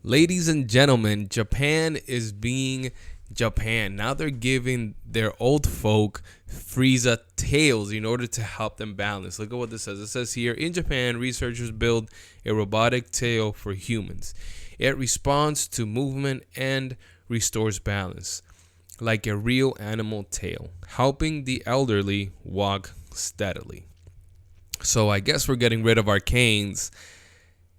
Ladies and gentlemen, Japan is being Japan. Now they're giving their old folk Frieza tails in order to help them balance. Look at what this says. It says here, in Japan, researchers build a robotic tail for humans. It responds to movement and restores balance, like a real animal tail, helping the elderly walk steadily. So I guess we're getting rid of our canes,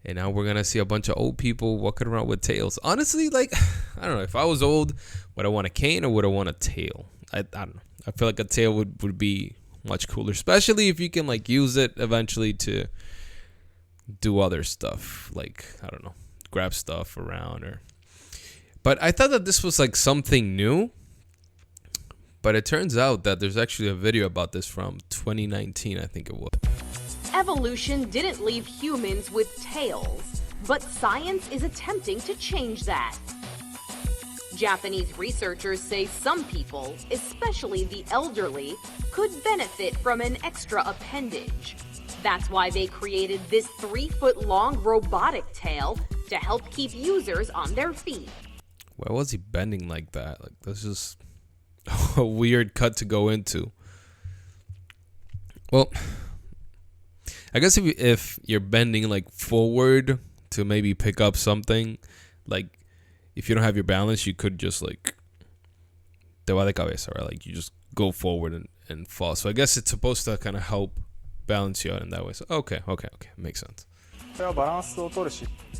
and now we're gonna see a bunch of old people walking around with tails. Honestly, like, I don't know, if I was old, would I want a cane or would I want a tail? I don't know. I feel like a tail would be much cooler, especially if you can like use it eventually to do other stuff, like, I don't know, grab stuff around or. But I thought that this was like something new. But it turns out that there's actually a video about this from 2019, I think it was. Evolution didn't leave humans with tails, but science is attempting to change that. Japanese researchers say some people, especially the elderly, could benefit from an extra appendage. That's why they created this 3-foot-long robotic tail to help keep users on their feet. Why was he bending like that? Like, that's just a weird cut to go into. Well, I guess if you're bending like forward to maybe pick up something, like if you don't have your balance, you could just like te va de cabeza, right? Like you just go forward and fall. So I guess it's supposed to kind of help balance you out in that way. So okay, makes sense.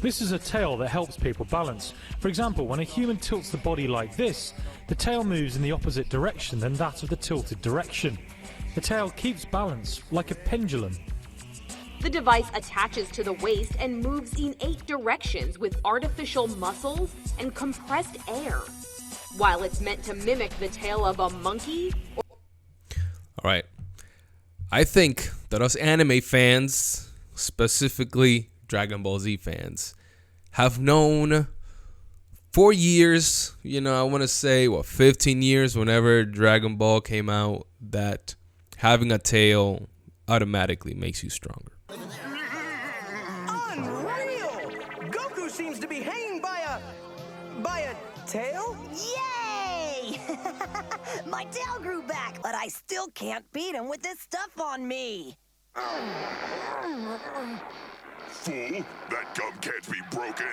This is a tail that helps people balance. For example, when a human tilts the body like this, the tail moves in the opposite direction than that of the tilted direction. The tail keeps balance, like a pendulum. The device attaches to the waist and moves in 8 directions with artificial muscles and compressed air. While it's meant to mimic the tail of a monkey. All right. I think that us anime fans, specifically Dragon Ball Z fans, have known for years, I want to say, 15 years, whenever Dragon Ball came out, that having a tail automatically makes you stronger. Unreal! Goku seems to be hanging by a tail? Yay! My tail grew back, but I still can't beat him with this stuff on me. Fool, that gum can't be broken.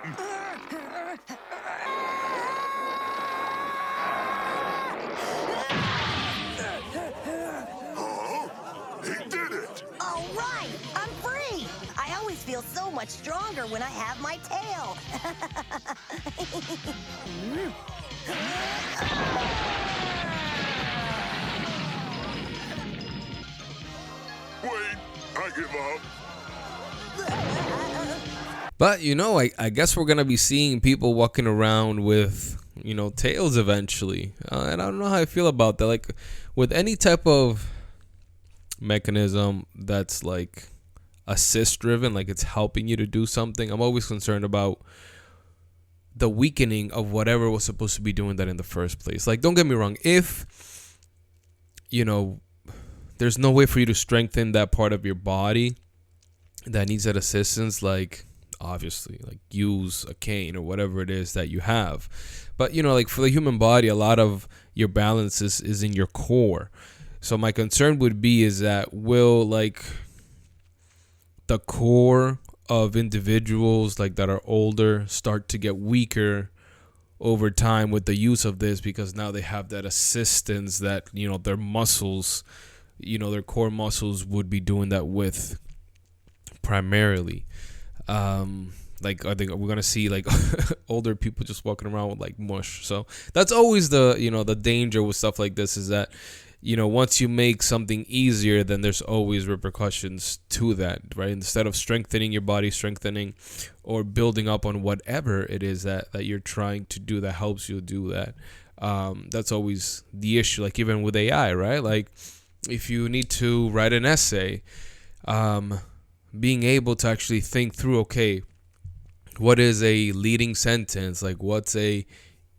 Huh? He did it! All right, I'm free. I always feel so much stronger when I have my tail. Wait, I give up. But, I guess we're going to be seeing people walking around with, tails eventually. And I don't know how I feel about that. Like, with any type of mechanism that's, like, assist-driven, like it's helping you to do something, I'm always concerned about the weakening of whatever was supposed to be doing that in the first place. Like, don't get me wrong. If, there's no way for you to strengthen that part of your body that needs that assistance, like, obviously, like, use a cane or whatever it is that you have. But, like, for the human body, a lot of your balance is in your core. So my concern would be is that will, like, the core of individuals, like, that are older start to get weaker over time with the use of this, because now they have that assistance that, their muscles, their core muscles would be doing that with primarily. Like, I think we're gonna see like older people just walking around with like mush. So that's always the the danger with stuff like this, is that once you make something easier, then there's always repercussions to that, right? Instead of strengthening your body, or building up on whatever it is that you're trying to do that helps you do that. That's always the issue. Like, even with AI, right? Like, if you need to write an essay, being able to actually think through, okay, what is a leading sentence? Like, what's a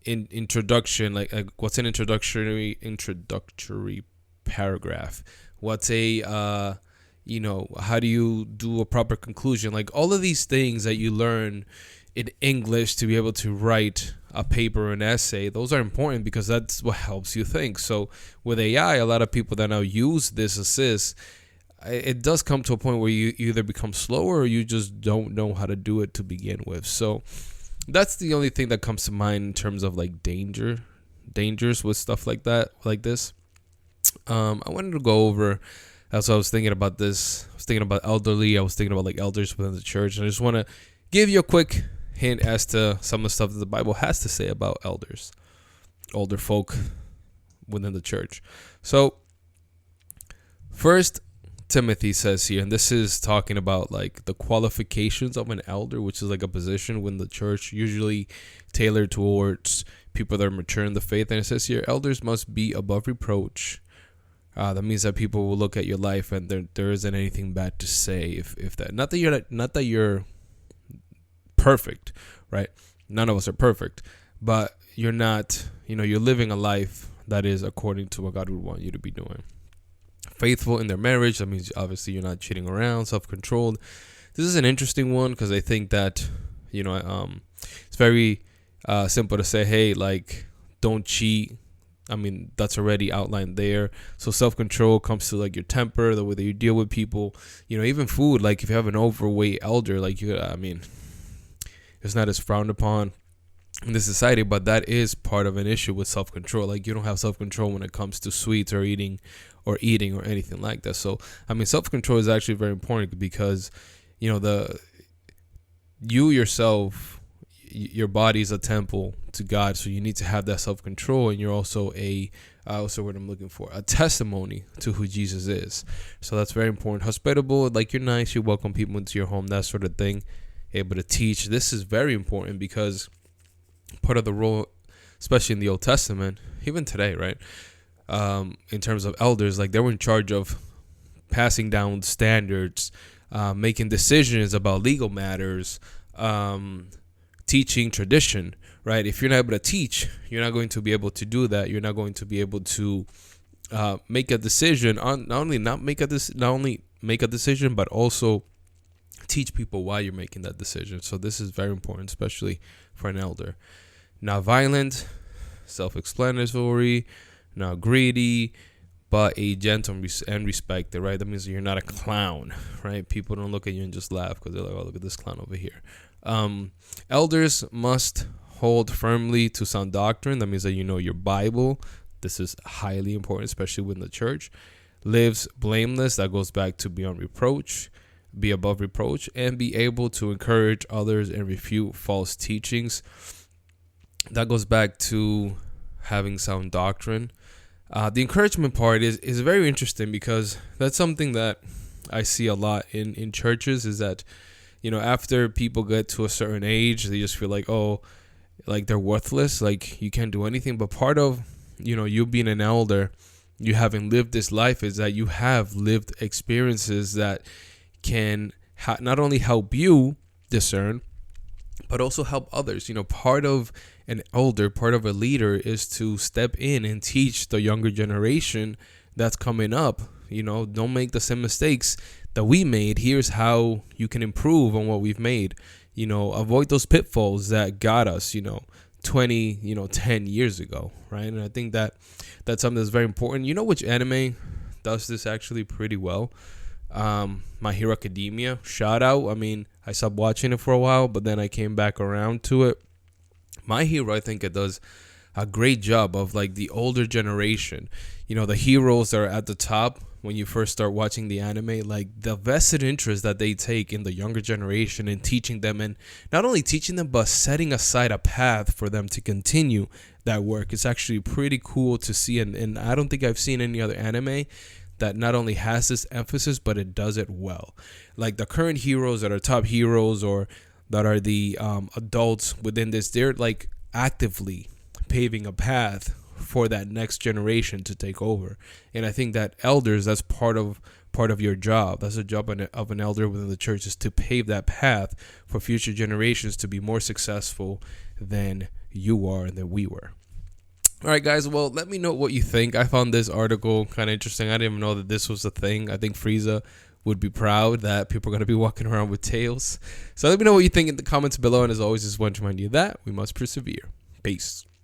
introduction? Like, what's an introductory paragraph? What's a how do you do a proper conclusion? Like, all of these things that you learn in English to be able to write a paper or an essay. Those are important because that's what helps you think. So with AI, a lot of people that now use this assist, it does come to a point where you either become slower or you just don't know how to do it to begin with. So that's the only thing that comes to mind in terms of like dangers with stuff like that, like this. I wanted to go over, as I was thinking about this, I was thinking about elderly, I was thinking about like elders within the church, and I just want to give you a quick hint as to some of the stuff that the Bible has to say about elders, older folk within the church. So First Timothy says here, and this is talking about like the qualifications of an elder, which is like a position within the church, usually tailored towards people that are mature in the faith. And it says here, elders must be above reproach. That means that people will look at your life and there isn't anything bad to say if that. Not that you're perfect, right? None of us are perfect, but you're not, you're living a life that is according to what God would want you to be doing. Faithful in their marriage. That means obviously you're not cheating around, self-controlled. This is an interesting one because I think that, it's very simple to say, hey, like, don't cheat. I mean, that's already outlined there. So self-control comes to like your temper, the way that you deal with people, even food. Like if you have an overweight elder, like it's not as frowned upon in this society, but that is part of an issue with self-control. Like you don't have self-control when it comes to sweets or eating or anything like that. So, I mean, self-control is actually very important because, you yourself, your body is a temple to God. So you need to have that self-control, and you're also what's the word I'm looking for? A testimony to who Jesus is. So that's very important. Hospitable, like you're nice, you welcome people into your home, that sort of thing. Able to teach. This is very important because part of the role, especially in the Old Testament, even today, right? In terms of elders, like they were in charge of passing down standards, making decisions about legal matters, teaching tradition, right? If you're not able to teach, you're not going to be able to do that. You're not going to be able to make a decision on not only make a decision, but also teach people why you're making that decision. So this is very important, especially for an elder. Not violent, self-explanatory, not greedy, but a gentle and respected, right? That means you're not a clown, right? People don't look at you and just laugh because they're like, oh, look at this clown over here. Elders must hold firmly to sound doctrine. That means that you know your Bible. This is highly important, especially within the church. Lives blameless. That goes back to beyond reproach, be above reproach, and be able to encourage others and refute false teachings. That goes back to having sound doctrine. The encouragement part is very interesting because that's something that I see a lot in churches, is that, after people get to a certain age, they just feel like, oh, like they're worthless, like you can't do anything. But part of, you being an elder, you having lived this life, is that you have lived experiences that can not only help you discern, but also help others. Part of an elder, part of a leader is to step in and teach the younger generation that's coming up. Don't make the same mistakes that we made. Here's how you can improve on what we've made. Avoid those pitfalls that got us, 10 years ago, right? And I think that that's something that's very important. Which anime does this actually pretty well? My Hero Academia, shout out. I mean, I stopped watching it for a while, but then I came back around to it. My Hero, I think it does a great job of like the older generation, the heroes that are at the top when you first start watching the anime, like the vested interest that they take in the younger generation and teaching them, and not only teaching them, but setting aside a path for them to continue that work. It's actually pretty cool to see. And I don't think I've seen any other anime that not only has this emphasis, but it does it well. Like the current heroes that are top heroes or that are the adults within this, they're like actively paving a path for that next generation to take over. And I think that elders, that's part of your job. That's the job of an elder within the church, is to pave that path for future generations to be more successful than you are and than we were. All right, guys. Well, let me know what you think. I found this article kind of interesting. I didn't even know that this was a thing. I think Frieza would be proud that people are going to be walking around with tails. So let me know what you think in the comments below. And as always, just want to remind you that we must persevere. Peace.